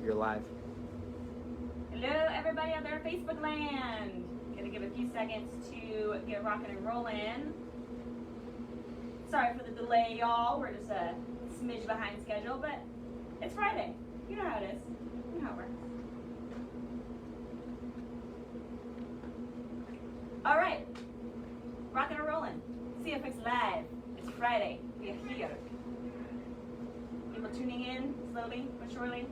You're live. Hello, everybody out there in Facebook land. Gonna give a few seconds to get rocking and rolling. Sorry for the delay, y'all. We're just a smidge behind schedule, but it's Friday. You know how it is. You know how it works. All right, rocking and rolling. CFX Live. It's Friday. We are here. People tuning in slowly but surely.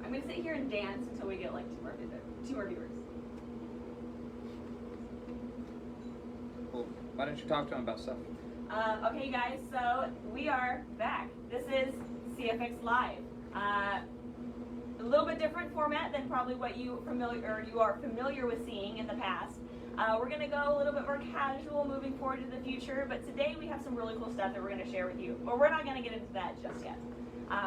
I'm gonna sit here and dance until we get like two more viewers. Well, why don't you talk to him about stuff? Okay, guys. So we are back. This is CFX Live. A little bit different format than probably what you are familiar with seeing in the past. We're gonna go a little bit more casual moving forward to the future, but today we have some really cool stuff that we're gonna share with you. But we're not gonna get into that just yet.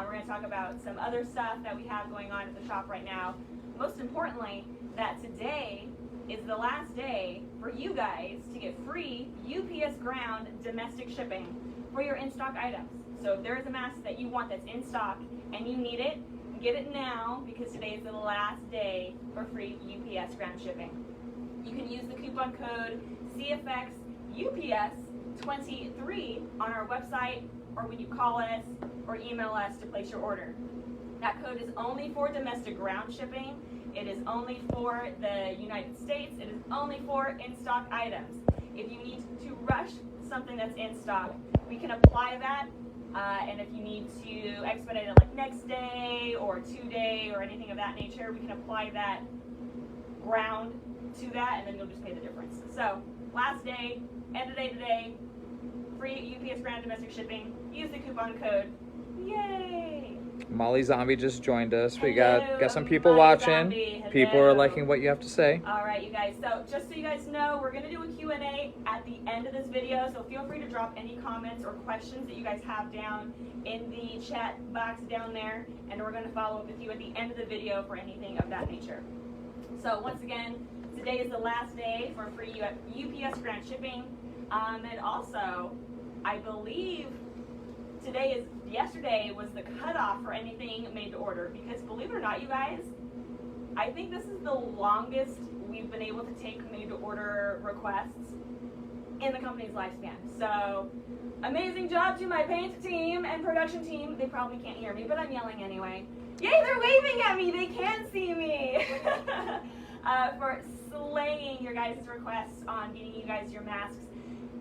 We're going to talk about some other stuff that we have going on at the shop right now. Most importantly, that today is the last day for you guys to get free UPS ground domestic shipping for your in-stock items. So if there is a mask that you want that's in stock and you need it, get it now because today is the last day for free UPS ground shipping. You can use the coupon code CFX UPS 23 on our website or when you call us or email us to place your order. That code is only for domestic ground shipping. It is only for the United States. It is only for in-stock items. If you need to rush something that's in stock, we can apply that. And if you need to expedite it like next day or 2-day or anything of that nature, we can apply that ground to that and then you'll just pay the difference. So last day, end of day today, free UPS ground domestic shipping. Use the coupon code. Yay! Molly Zombie just joined us. We Hello, got some people Molly watching. Zombie. People are liking what you have to say. All right, you guys. So just so you guys know, we're going to do a Q&A at the end of this video. So feel free to drop any comments or questions that you guys have down in the chat box down there. And we're going to follow up with you at the end of the video for anything of that nature. So once again, today is the last day for free UPS ground shipping. And also, I believe yesterday was the cutoff for anything made to order because believe it or not, you guys, I think this is the longest we've been able to take made to order requests in the company's lifespan. So amazing job to my paint team and production team. They probably can't hear me, but I'm yelling anyway. Yay, they're waving at me. They can see me. For slaying your guys' requests on getting you guys your masks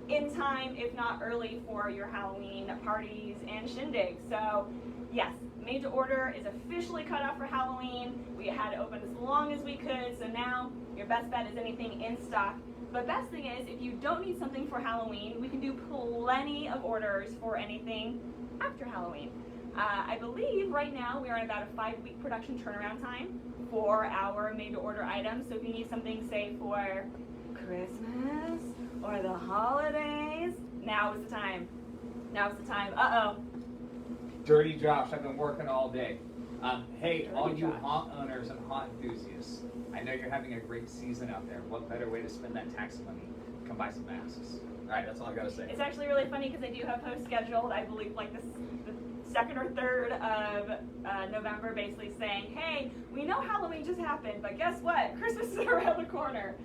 in time, if not early, for your Halloween parties and shindigs. So yes, made to order is officially cut off for Halloween. We had it open as long as we could, so now your best bet is anything in stock. But best thing is, if you don't need something for Halloween, we can do plenty of orders for anything after Halloween. I believe right now we are at about a 5-week production turnaround time for our made to order items. So if you need something, say, for Christmas or the holidays, now is the time. Now is the time. Uh-oh. Dirty Josh, I've been working all day. Hey, Dirty all you Josh. haunt owners and haunt enthusiasts, I know you're having a great season out there. What better way to spend that tax money? Come buy some masks. All right, that's all I gotta say. It's actually really funny because I do have posts scheduled, I believe, like the 2nd or 3rd of November, basically saying, hey, we know Halloween just happened, but guess what? Christmas is around the corner.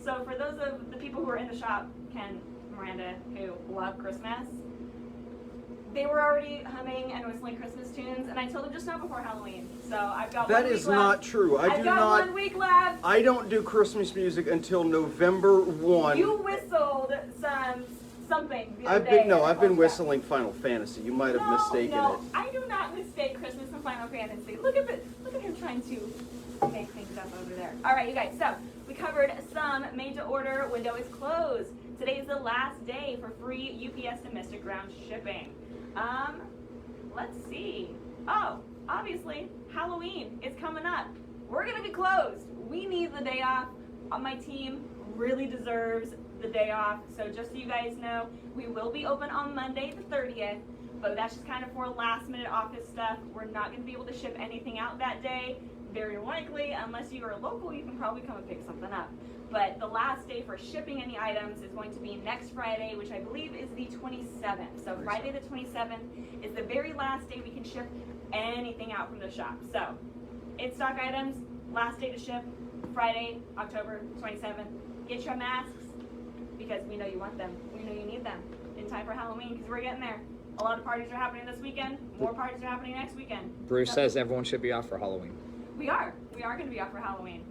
So for those of the people who are in the shop, Ken, Miranda, who love Christmas, they were already humming and whistling Christmas tunes, and I told them just now before Halloween. So I've got 1 week left. That is not true. I've got 1 week left. I don't do Christmas music until November 1. You whistled something the other day. I've been whistling Final Fantasy. You might have mistaken it. it. I do not mistake Christmas and Final Fantasy. Look at him trying to make things up over there. All right, you guys. So we covered some made to order. Window is closed. Today is the last day for free UPS domestic ground shipping. Let's see. Oh, obviously Halloween is coming up. We're gonna be closed. We need the day off. My team really deserves the day off. So just so you guys know, we will be open on Monday the 30th, but that's just kind of for last minute office stuff. We're not gonna be able to ship anything out that day. Very likely, unless you are local, you can probably come and pick something up. But the last day for shipping any items is going to be next Friday, which I believe is the 27th. So Friday the 27th is the very last day we can ship anything out from the shop. So in-stock items, last day to ship, Friday, October 27th. Get your masks because we know you want them. We know you need them in time for Halloween because we're getting there. A lot of parties are happening this weekend. More parties are happening next weekend. Bruce says everyone should be off for Halloween. We are. We are going to be off for Halloween.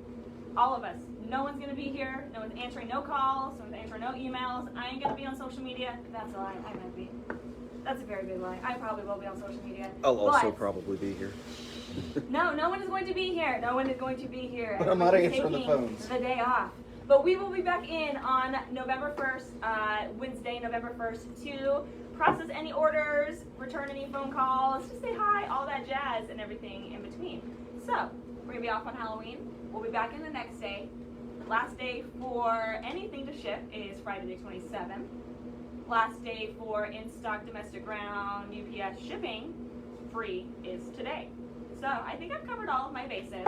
All of us. No one's going to be here. No one's answering no calls. No one's answering no emails. I ain't going to be on social media. That's a lie. I might be. That's a very big lie. I probably will be on social media. I'll also But probably be here. no one is going to be here. No one is going to be here. But I'm not Everybody's answering the taking phones. The day off. But we will be back in on November 1st, Wednesday, November 1st, to process any orders, return any phone calls, just say hi, all that jazz and everything in between. So, we're going to be off on Halloween. We'll be back in the next day. The last day for anything to ship is Friday the 27th. Last day for in-stock domestic ground UPS shipping free is today. So, I think I've covered all of my bases.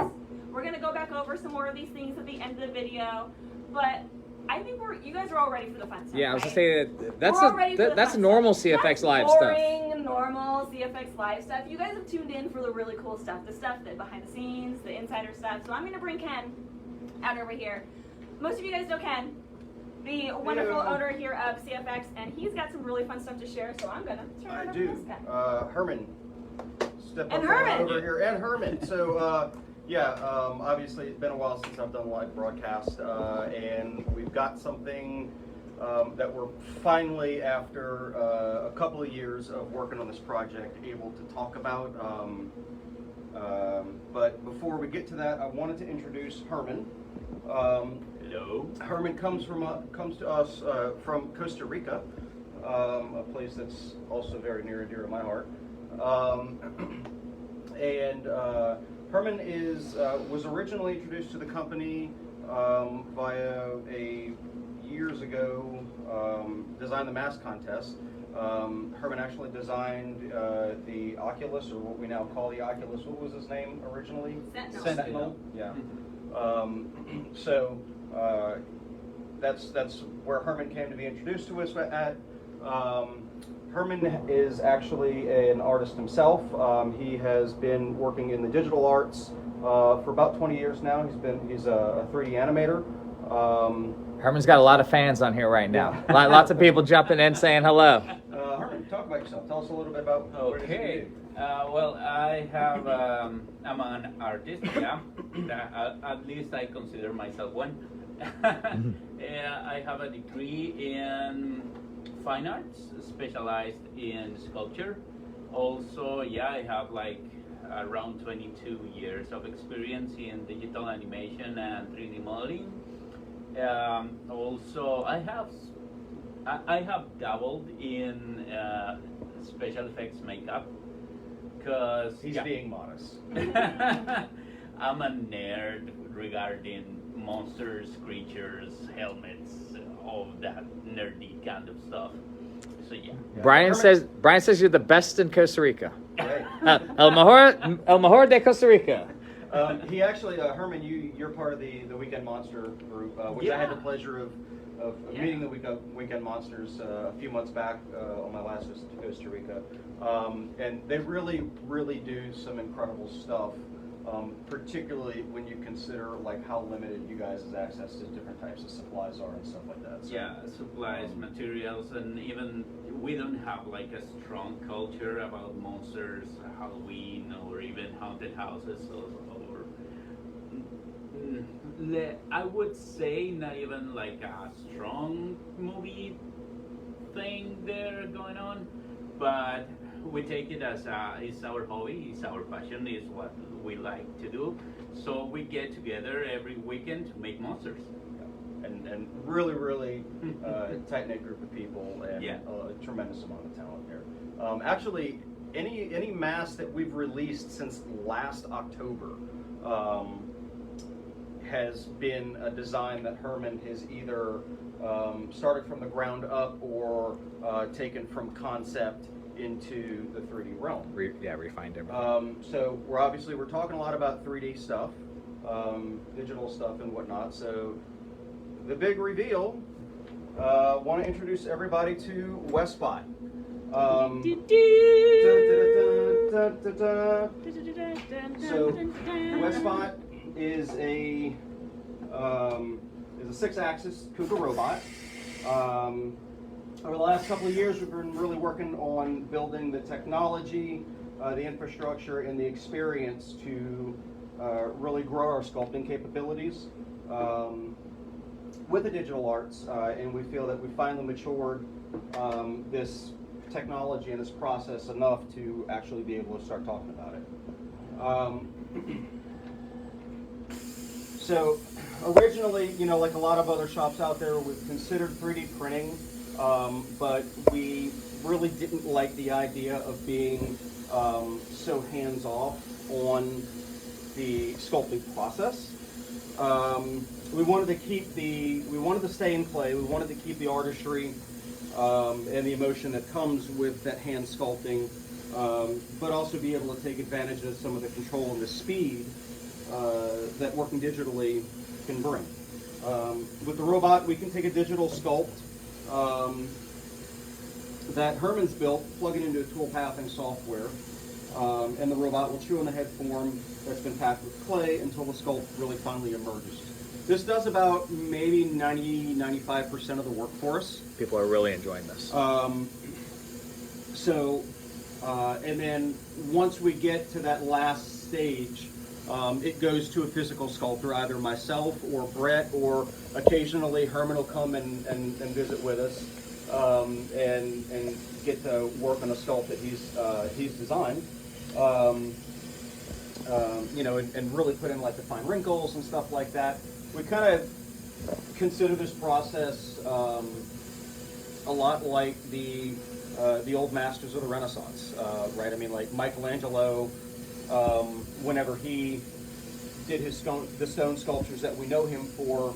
We're going to go back over some more of these things at the end of the video, but I think you guys are all ready for the fun stuff. Yeah, I was right? gonna say that's We're all ready for the that's fun normal stuff. CFX That's Live stuff. boring, normal CFX Live stuff. You guys have tuned in for the really cool stuff, the stuff that behind the scenes, the insider stuff. So I'm going to bring Ken out over here. Most of you guys know Ken, the wonderful owner here of CFX, and he's got some really fun stuff to share. So I'm going to turn it over to this Ken. Herman, step And up Herman. over here, and Herman. So obviously it's been a while since I've done a live broadcast, and we've got something that we're finally, after a couple of years of working on this project, able to talk about. But before we get to that, I wanted to introduce Herman. Hello. Herman comes to us from Costa Rica, a place that's also very near and dear to my heart. Herman was originally introduced to the company via a years ago Design the Mask contest. Herman actually designed the Oculus, or what we now call the Oculus. What was his name originally? Sentinel. Yeah. That's where Herman came to be introduced to us at. Herman is actually an artist himself. He has been working in the digital arts for about 20 years now. He's a 3D animator. Herman's got a lot of fans on here right now. Lots of people jumping in saying hello. Herman, talk about yourself. Tell us a little bit about what it is you Okay. do. Well, I have, I'm an artist, yeah. At least I consider myself one. I have a degree in fine arts, specialized in sculpture. Also, yeah, I have like around 22 years of experience in digital animation and 3D modeling. Also, I have dabbled in special effects makeup. Because He's being modest. I'm a nerd regarding monsters, creatures, helmets, all of that nerdy kind of stuff. So yeah. Brian Herman- says you're the best in Costa Rica. Right. El mejor de Costa Rica. He actually, Herman, you're part of the Weekend Monster group, which I had the pleasure of meeting the Weekend Monsters a few months back on my last visit to Costa Rica. And they really, really do some incredible stuff, particularly when you consider like how limited you guys' access to different types of supplies are and stuff like that. So, Yeah, supplies, materials, and even we don't have like a strong culture about monsters, Halloween, or even haunted houses, or I would say not even like a strong movie thing there going on, but we take it as it's our hobby, it's our passion, it's what we like to do. So we get together every weekend to make monsters. and really, really tight-knit group of people, and Yeah. a tremendous amount of talent there. Actually, any mask that we've released since last October has been a design that Herman has either started from the ground up or taken from concept into the 3D realm. Refined everything. So we're talking a lot about 3D stuff, digital stuff and whatnot. So the big reveal. Want to introduce everybody to Wesbot. So Wesbot is a 6-axis KUKA robot. Over the last couple of years, we've been really working on building the technology, the infrastructure, and the experience to really grow our sculpting capabilities with the digital arts, and we feel that we finally matured this technology and this process enough to actually be able to start talking about it. So originally, like a lot of other shops out there, we considered 3D printing, but we really didn't like the idea of being so hands-off on the sculpting process. We wanted to stay in play. We wanted to keep the artistry and the emotion that comes with that hand sculpting, but also be able to take advantage of some of the control and the speed that working digitally can bring. With the robot, we can take a digital sculpt that Herman's built, plug it into a tool pathing software, and the robot will chew on the head form that's been packed with clay until the sculpt really finally emerges. This does about maybe 90–95% of the work for us. People are really enjoying this. And then once we get to that last stage, it goes to a physical sculptor, either myself or Brett, or occasionally Herman will come and visit with us and get to work on a sculpt that he's designed. And really put in like the fine wrinkles and stuff like that. We kind of consider this process a lot like the old masters of the Renaissance, right? I mean, like Michelangelo, whenever he did the stone sculptures that we know him for,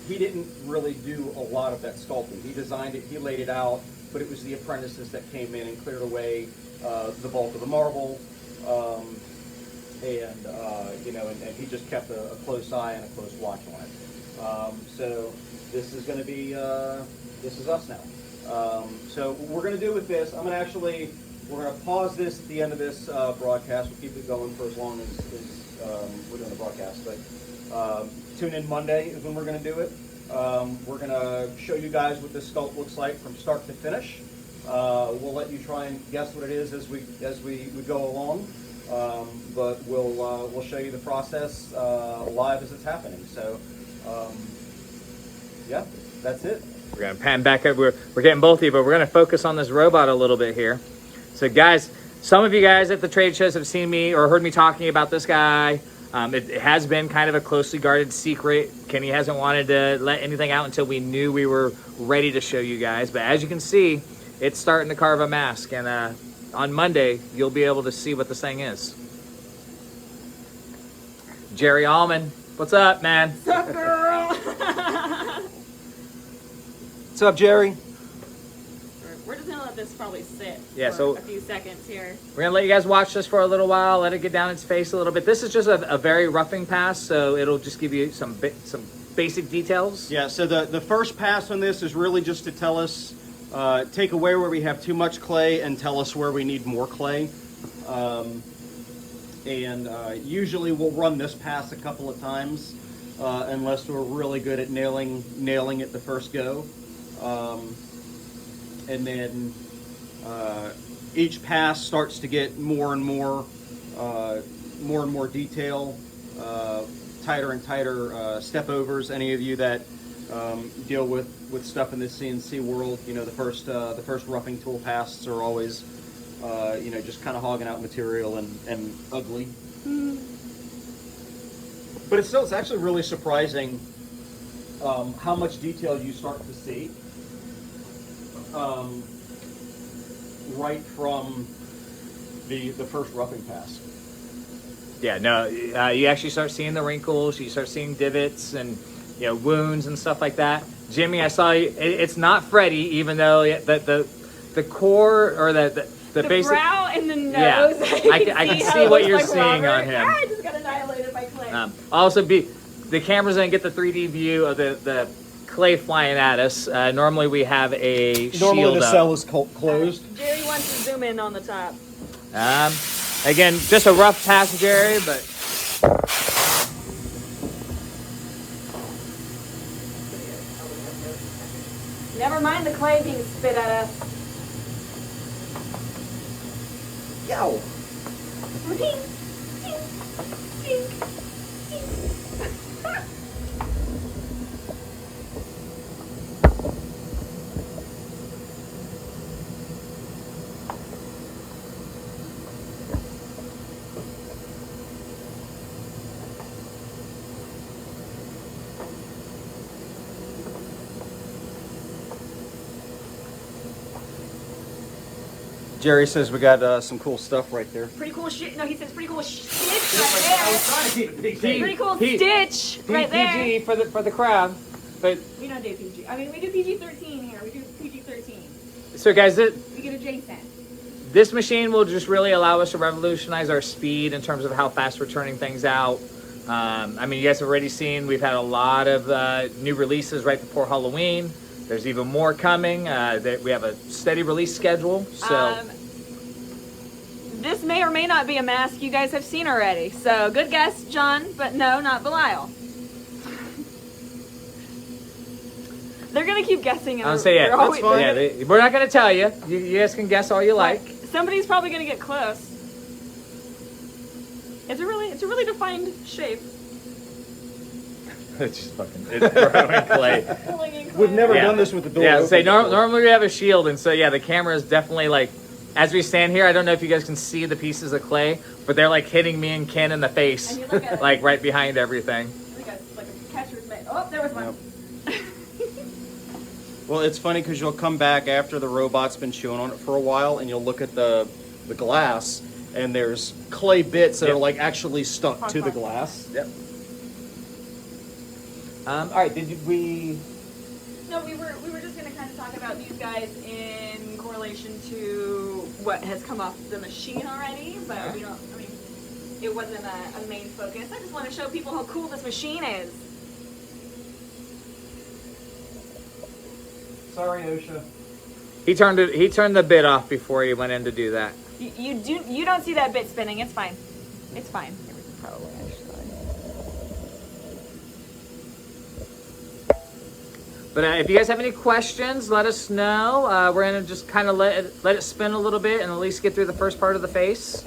he didn't really do a lot of that sculpting. He designed it, he laid it out, but it was the apprentices that came in and cleared away the bulk of the marble. And he just kept a close eye and a close watch on it. So this is going to be, this is us now. So what we're going to do with this, we're going to pause this at the end of this broadcast. We'll keep it going for as long as we're doing the broadcast. But tune in Monday is when we're going to do it. We're going to show you guys what this sculpt looks like from start to finish. We'll let you try and guess what it is as we go along. But we'll show you the process live as it's happening. So yeah, that's it. We're gonna pan back up. We're getting both of you, but we're gonna focus on this robot a little bit here. So guys, some of you guys at the trade shows have seen me or heard me talking about this guy. It has been kind of a closely guarded secret. Kenny hasn't wanted to let anything out until we knew we were ready to show you guys. But as you can see, it's starting to carve a mask, and on Monday, you'll be able to see what this thing is. Jerry Allman, what's up, man? What's up, girl? What's up, Jerry? We're just gonna let this probably sit Yeah, for so- a few seconds here. We're gonna let you guys watch this for a little while, let it get down its face a little bit. This is just a very roughing pass, so it'll just give you some basic details. Yeah, so the first pass on this is really just to tell us, take away where we have too much clay and tell us where we need more clay. Usually we'll run this pass a couple of times unless we're really good at nailing it the first go. And then each pass starts to get more and more detail, tighter and tighter step overs. Any of you that deal with stuff in this CNC world, the first roughing tool passes are always just kind of hogging out material and ugly. But it's actually really surprising how much detail you start to see right from the first roughing pass. Yeah, no, you actually start seeing the wrinkles, you start seeing divots and wounds and stuff like that. Jimmy, I saw you. It's not Freddy, even though the core or the basic brow and the nose. Yeah, I can see what you're seeing on him. I just got annihilated by clay. Also, the camera's gonna get the 3D view of the clay flying at us. Normally we have a Normally shield the up. cell is closed. Jerry wants to zoom in on the top. Again, just a rough task, Jerry, but Never mind the clay being spit at us. Yow. Jerry says we got some cool stuff right there. Pretty cool shit. No, he says pretty cool stitch right there. Pretty cool P- stitch right there. PG for the crowd. But We don't do PG. I mean, we do PG-13 here. We do PG-13. so guys, We get adjacent. this machine will just really allow us to revolutionize our speed in terms of how fast we're turning things out. I mean, you guys have already seen we've had a lot of new releases right before Halloween. There's even more coming. We have a steady release schedule. So This may or may not be a mask you guys have seen already. So good guess, John, but no, not Belial. They're gonna keep guessing. I'll say yeah. we're always- Yeah, we're not gonna tell you. You guys can guess all you like. Somebody's probably gonna get close. It's a really defined shape. It's just fucking it's throwing clay. Pulling in clay. We've never Yeah. done this with the door. Yeah, open say before. normally we have a shield, and so yeah, the camera is definitely like, as we stand here, I don't know if you guys can see the pieces of clay, but they're like hitting me and Ken in the face, And you look at it. like right behind everything. Like a catcher's mitt. Oh, there was one. Well, it's funny because you'll come back after the robot's been chewing on it for a while, and you'll look at the glass, and there's clay bits that Yep. are like actually stuck to the glass. Yep. All right. Did we? No, we were just gonna kind of talk about these guys in correlation to what has come off the machine already, but we don't. I mean, it wasn't a main focus. I just want to show people how cool this machine is. Sorry, OSHA. He turned the bit off before he went in to do that. You don't see that bit spinning. It's fine. It's fine. Probably actually. But if you guys have any questions, let us know. We're gonna just kind of let it spin a little bit and at least get through the first part of the face.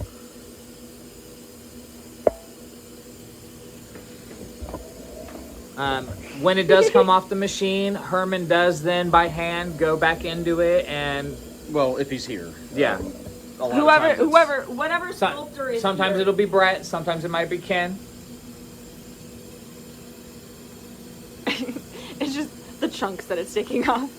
When it does come off the machine, Herman does then by hand go back into it and Well, if he's here. yeah. A lot of times it's- Whatever sculptor is Sometimes here. it'll be Brett, sometimes it might be Ken. It's just the chunks that it's taking off.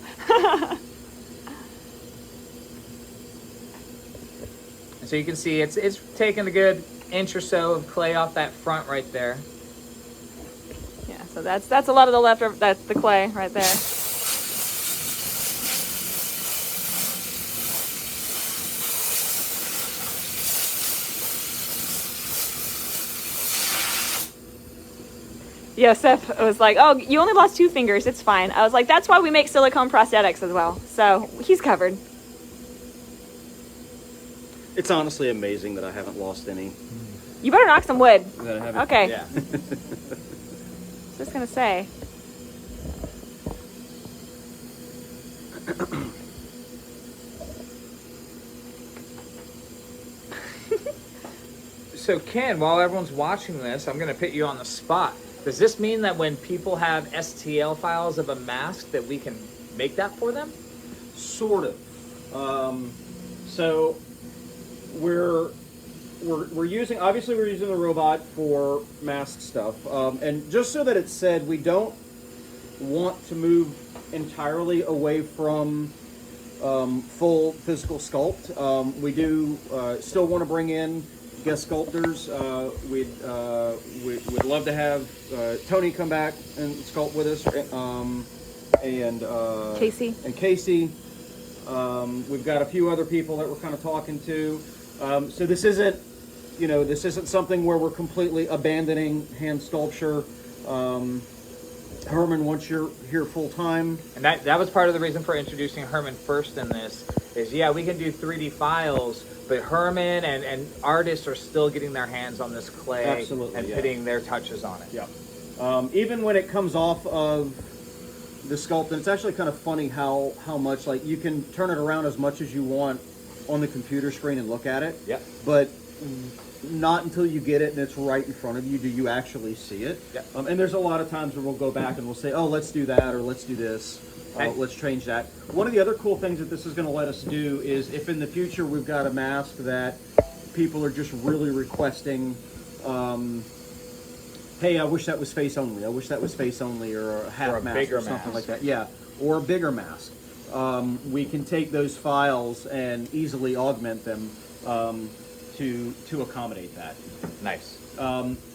So you can see it's taking a good inch or so of clay off that front right there. Yeah, so that's a lot of the left. That's the clay right there. Yeah, Seth was like, "Oh, you only lost 2 fingers. It's fine." I was like, "That's why we make silicone prosthetics as well." So he's covered. It's honestly amazing that I haven't lost any. You better knock some wood. That I haven't. Okay. Yeah. Just gonna say. So Ken, while everyone's watching this, I'm gonna put you on the spot. Does this mean that when people have STL files of a mask that we can make that for them? Sort of. So we're using, obviously we're using the robot for mask stuff, and just so that it's said, we don't want to move entirely away from full physical sculpt. We do still want to bring in guest sculptors. We'd love to have Tony come back and sculpt with us, and Casey. And Casey. We've got a few other people that we're kind of talking to. So this isn't something where we're completely abandoning hand sculpture. Herman, once you're here full time, And that was part of the reason for introducing Herman first in this, is yeah, we can do 3D files, but Herman and artists are still getting their hands on this clay Absolutely, and yeah. putting their touches on it. yeah. Even when it comes off of the sculpting, it's actually kind of funny how much, like, you can turn it around as much as you want on the computer screen and look at it. Yep. But not until you get it and it's right in front of you do you actually see it. Yep. And there's a lot of times where we'll go back and we'll say, oh, let's do that, or let's do this. Okay. Let's change that. One of the other cool things that this is going to let us do is if in the future we've got a mask that people are just really requesting, hey, I wish that was face only. I wish that was face only, or a half Or a mask bigger or something mask. like that. Yeah, or a bigger mask. We can take those files and easily augment them to accommodate that. Nice.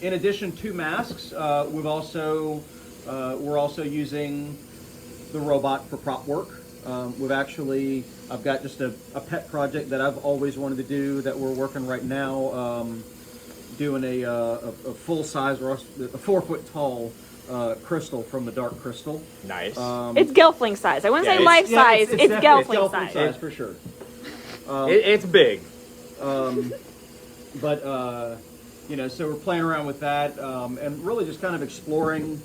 In addition to masks, we're also using the robot for prop work. I've got just a pet project that I've always wanted to do that we're working right now, doing a full size, or a 4 foot tall crystal from the dark crystal. Nice. It's Gelfling size. I wouldn't Yeah, say it's- life size. It's definitely- Gelfling size. for sure. It's big. But you know, so we're playing around with that, and really just kind of exploring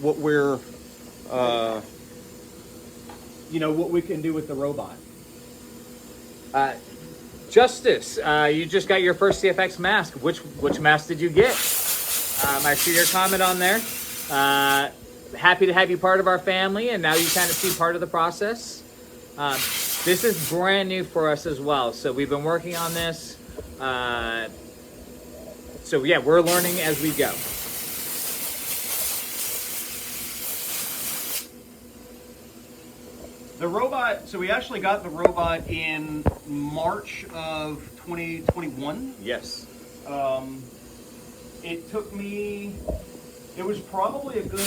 what we're what we can do with the robot. Justice, you just got your first CFX mask. Which mask did you get? I see your comment on there. Happy to have you part of our family, and now you kind of see part of the process. This is brand new for us as well, so we've been working on this. So yeah, we're learning as we go. The robot, so we actually got the robot in March of 2021. Yes. It took me, it was probably a good,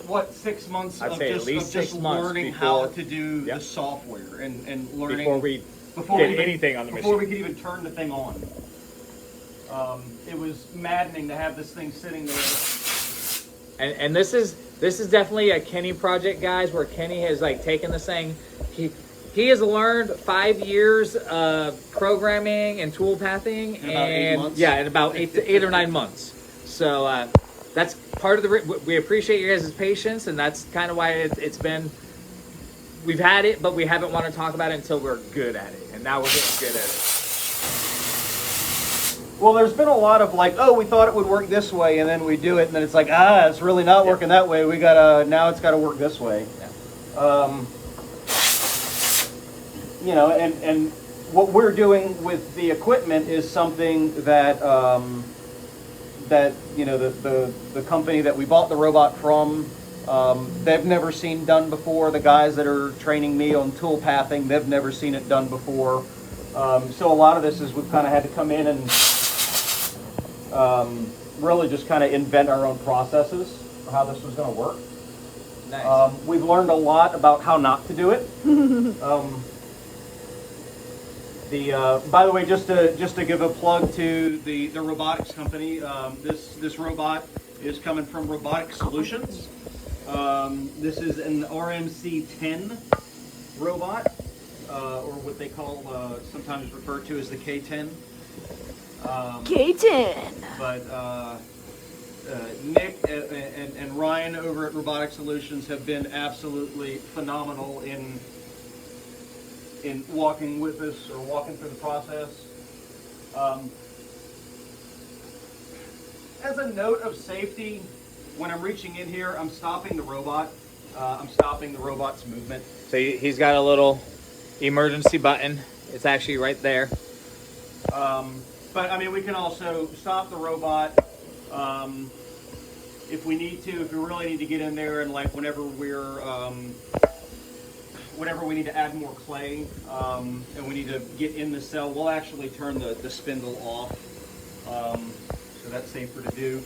what, 6 months I'd of say at just, least of 6 just months learning how before- to do Yep. the software and learning Before we before did we even- anything on the before we machine. could even turn the thing on. It was maddening to have this thing sitting there. And this is definitely a Kenny project, guys, where Kenny has like taken this thing. He has learned 5 years of programming and tool pathing, In about 8 months? yeah, in about 8 or 9 months. So that's part of the. We appreciate your guys' patience, and that's kind of why it's been. We've had it, but we haven't wanted to talk about it until we're good at it, and now we're getting good at it. Well, there's been a lot of like, oh, we thought it would work this way, and then we do it, and then it's like, it's really not working that way. Now it's got to work this way. You know, and what we're doing with the equipment is something that that the company that we bought the robot from, they've never seen done before. The guys that are training me on tool pathing, they've never seen it done before. So a lot of this is we've kind of had to come in and really just kind of invent our own processes for how this was going to work. Nice. We've learned a lot about how not to do it. By the way, just to give a plug to the robotics company, this robot is coming from Robotic Solutions. This is an RMC-10 robot, or what they call sometimes referred to as the K10. K10. But Nick and Ryan over at Robotic Solutions have been absolutely phenomenal in walking with us or walking through the process. As a note of safety, when I'm reaching in here, I'm stopping the robot. I'm stopping the robot's movement. So he's got a little emergency button. It's actually right there. But I mean, we can also stop the robot if we need to. If we really need to get in there, and like whenever we need to add more clay and we need to get in the cell, we'll actually turn the spindle off. So that's safer to do.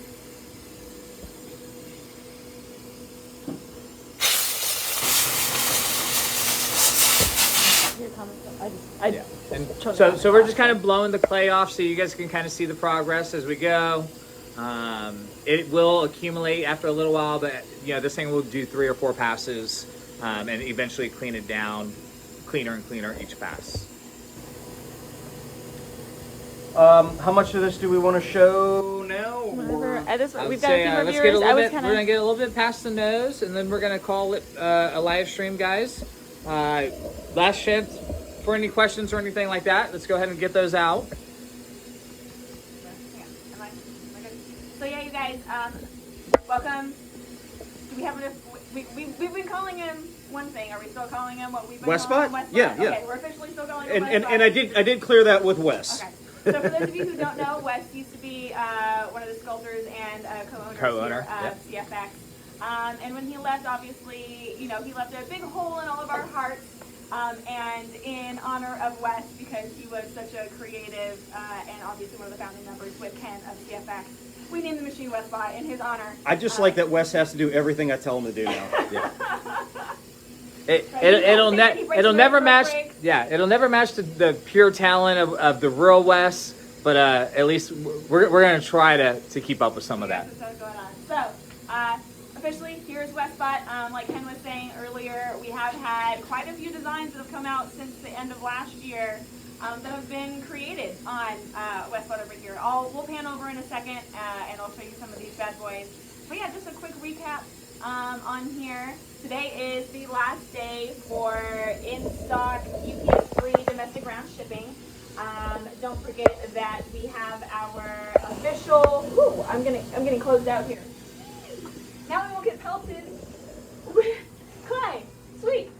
Yeah. And so we're just kind of blowing the clay off so you guys can kind of see the progress as we go. It will accumulate after a little while, but this thing will do 3 or 4 passes and eventually clean it down cleaner and cleaner each pass. How much of this do we want to show now? We've got a few more let's viewers. get a little bit, We're we're gonna get a little bit past the nose, and then we're gonna call it a live stream, guys. Last chance for any questions or anything like that. Let's go ahead and get those out. So yeah, you guys, welcome. Do we have enough? We've been calling him one thing. Are we still calling him what we've been calling Wesbot? him? Wesbot? Yeah. Okay, we're officially still calling him Wesbot. And I did clear that with Wes. Okay. So for those of you who don't know, Wes used to be one of the sculptors and co-owner of CFX. And when he left, obviously, he left a big hole in all of our hearts. And in honor of Wes, because he was such a creative and obviously one of the founding members with Ken of CFX, we named the machine Wesbot in his honor. I just like that Wes has to do everything I tell him to do now. Yeah. It'll never match. Yeah, it'll never match the pure talent of the real Wes, but at least we're gonna try to keep up with some of that. That's what's going on. So officially, here's Wesbot. Like Ken was saying earlier, we have had quite a few designs that have come out since the end of last year that have been created on Wesbot over here. We'll pan over in a second and I'll show you some of these bad boys. But yeah, just a quick recap on here. Today is the last day for in-stock UPS-free domestic ground shipping. Don't forget that we have our official. Ooh, I'm getting closed out here. Now we won't get pelted with clay. Sweet.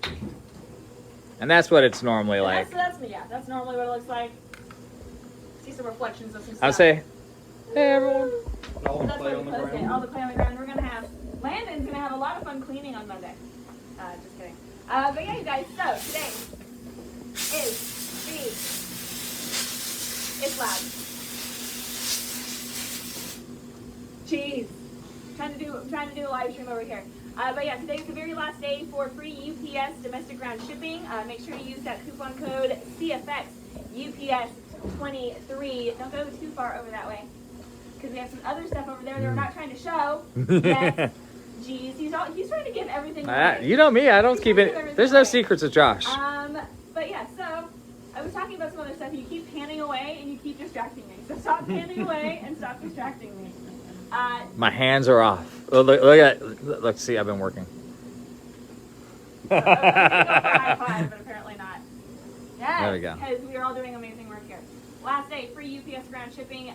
And that's what it's normally And like. That's normally what it looks like. See some reflections of some stuff. I'll say, hey everyone. All the That's clay what on the it says, ground. all the clay on the ground. We're gonna have Landon's gonna have a lot of fun cleaning on Monday. Just kidding. But yeah, you guys. So today is it's loud. Jeez, I'm trying to do a live stream over here. But yeah, today's the very last day for free UPS domestic ground shipping. Make sure you use that coupon code CFX UPS 23. Don't go too far over that way, because we have some other stuff over there that we're not trying to show. Yes. Jeez, he's trying to give everything away. You know me, I don't keep it. There's no secrets with Josh. But yeah, so I was talking about some other stuff. You keep panning away and you keep distracting me. So stop panning away and stop distracting me. My hands are off. Oh, look at. Look, see, I've been working. High five, but apparently not. Yes, There we go. because we are all doing amazing work here. Last day, free UPS ground shipping.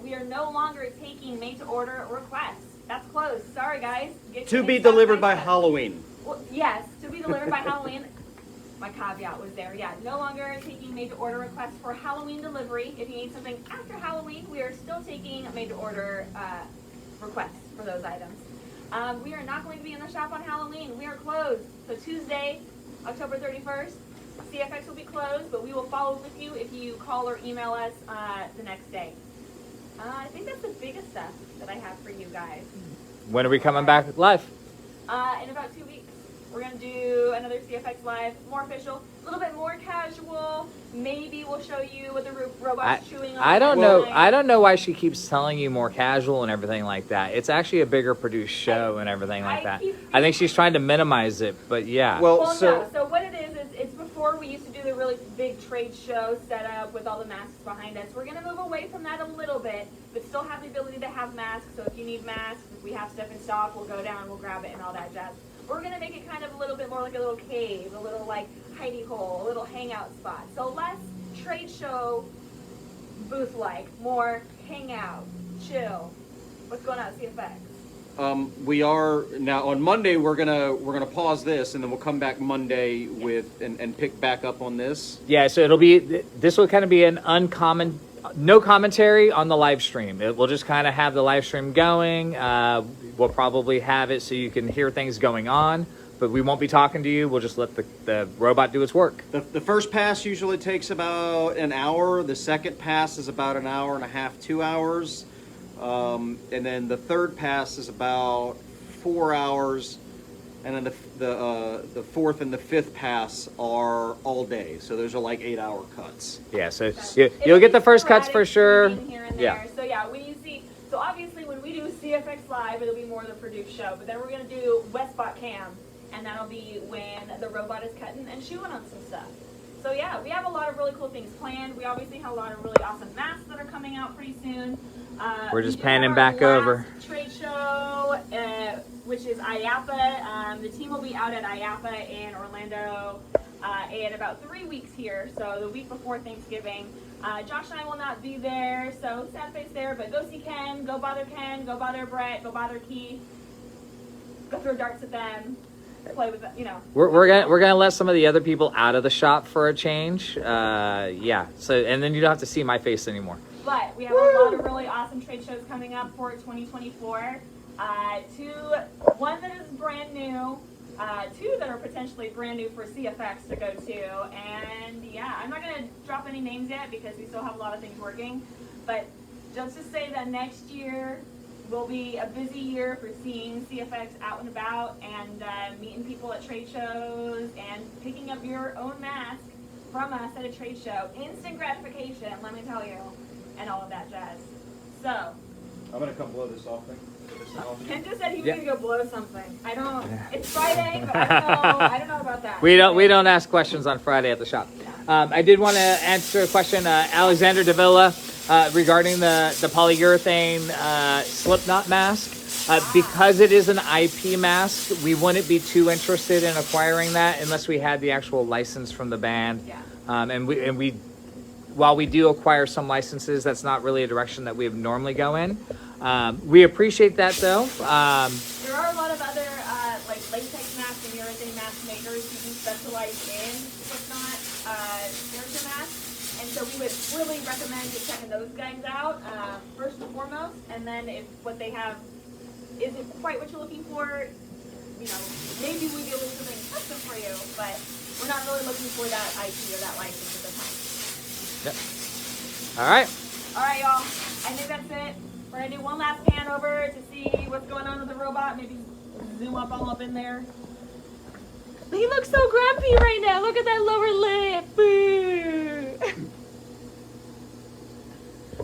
We are no longer taking made-to-order requests. That's closed. Sorry, guys. To be delivered by Halloween. Well, yes, to be delivered by Halloween. My caveat was there. Yeah, no longer taking made-to-order requests for Halloween delivery. If you need something after Halloween, we are still taking made-to-order requests for those items. We are not going to be in the shop on Halloween. We are closed. So Tuesday, October 31st, CFX will be closed, but we will follow up with you if you call or email us the next day. I think that's the biggest stuff that I have for you guys. When are we coming back live? In about 2 weeks. We're going to do another CFX Live, more official, a little bit more casual. Maybe we'll show you what the robot's chewing on. I don't know why she keeps telling you more casual and everything like that. It's actually a bigger produced show and everything like that. I think she's trying to minimize it, but yeah. Well, no. So what it is it's before we used to do the really big trade show setup with all the masks behind us. We're going to move away from that a little bit, but still have the ability to have masks. So if you need masks, if we have stuff in stock, we'll go down, we'll grab it and all that jazz. We're going to make it kind of a little bit more like a little cave, a little like hidey hole, a little hangout spot. So less trade show booth-like, more hangout, chill. What's going on at CFX? We are now on Monday. We're gonna pause this, and then we'll come back Monday with and pick back up on this. Yeah, so this will kind of be an uncommon, no commentary on the live stream. We'll just kind of have the live stream going. We'll probably have it so you can hear things going on, but we won't be talking to you. We'll just let the robot do its work. The first pass usually takes about an hour. The second pass is about an hour and a half, 2 hours. And then the third pass is about 4 hours. and then the fourth and the fifth pass are all day. So those are like 8-hour cuts. Yeah, so you'll get the first cuts for sure. Here and Yeah. there. So yeah, when you see, so obviously when we do CFX Live, it'll be more the produced show. But then we're gonna do Wesbot Cam, and that'll be when the robot is cutting and chewing on some stuff. So yeah, we have a lot of really cool things planned. We obviously have a lot of really awesome masks that are coming out pretty soon. We're just we do panning have back our over. last trade show, which is IAPA. The team will be out at IAPA in Orlando in about 3 weeks here, so the week before Thanksgiving. Josh and I will not be there, so sad face there, but go see Ken, go bother Brett, go bother Keith, go throw darts at them, play with, We're gonna let some of the other people out of the shop for a change. Yeah. So and then you don't have to see my face anymore. But we have a lot of really awesome trade shows coming up for 2024. One that is brand new, two that are potentially brand new for CFX to go to. And yeah, I'm not going to drop any names yet because we still have a lot of things working. But just to say that next year will be a busy year for seeing CFX out and about and meeting people at trade shows and picking up your own mask from us at a trade show. Instant gratification, let me tell you. And all of that jazz. So, I'm gonna come blow this off thing. Ken just said he was Yeah. gonna go blow something. I don't. It's Friday, but I don't know about that. We don't ask questions on Friday at the shop. I did want to answer a question, Alexander Davila, regarding the polyurethane slipknot mask. Because it is an IP mask, we wouldn't be too interested in acquiring that unless we had the actual license from the band. Yeah. And we while we do acquire some licenses, that's not really a direction that we would normally go in. We appreciate that though. There are a lot of other like latex mask and urethane mask makers who do specialize in slipknot character masks, and so we would really recommend you checking those guys out first and foremost. And then if what they have isn't quite what you're looking for, maybe we'd be able to do something custom for you, but we're not really looking for that IP or that license at the time. Yep. All right. All right, y'all. I think that's it. We're gonna do one last pan over to see what's going on with the robot. Maybe zoom up all up in there. He looks so grumpy right now. Look at that lower lip. Boo.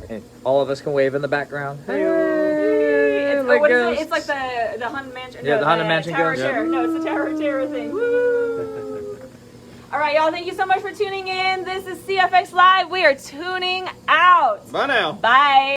And all of us can wave in the background. What is it? It's like the Haunted Mansion. Yeah, no, the Haunted Mansion Tower goes. of Terror. No, it's the Tower of Terror thing. Woo. All right, y'all. Thank you so much for tuning in. This is CFX Live. We are tuning out. Bye now. Bye.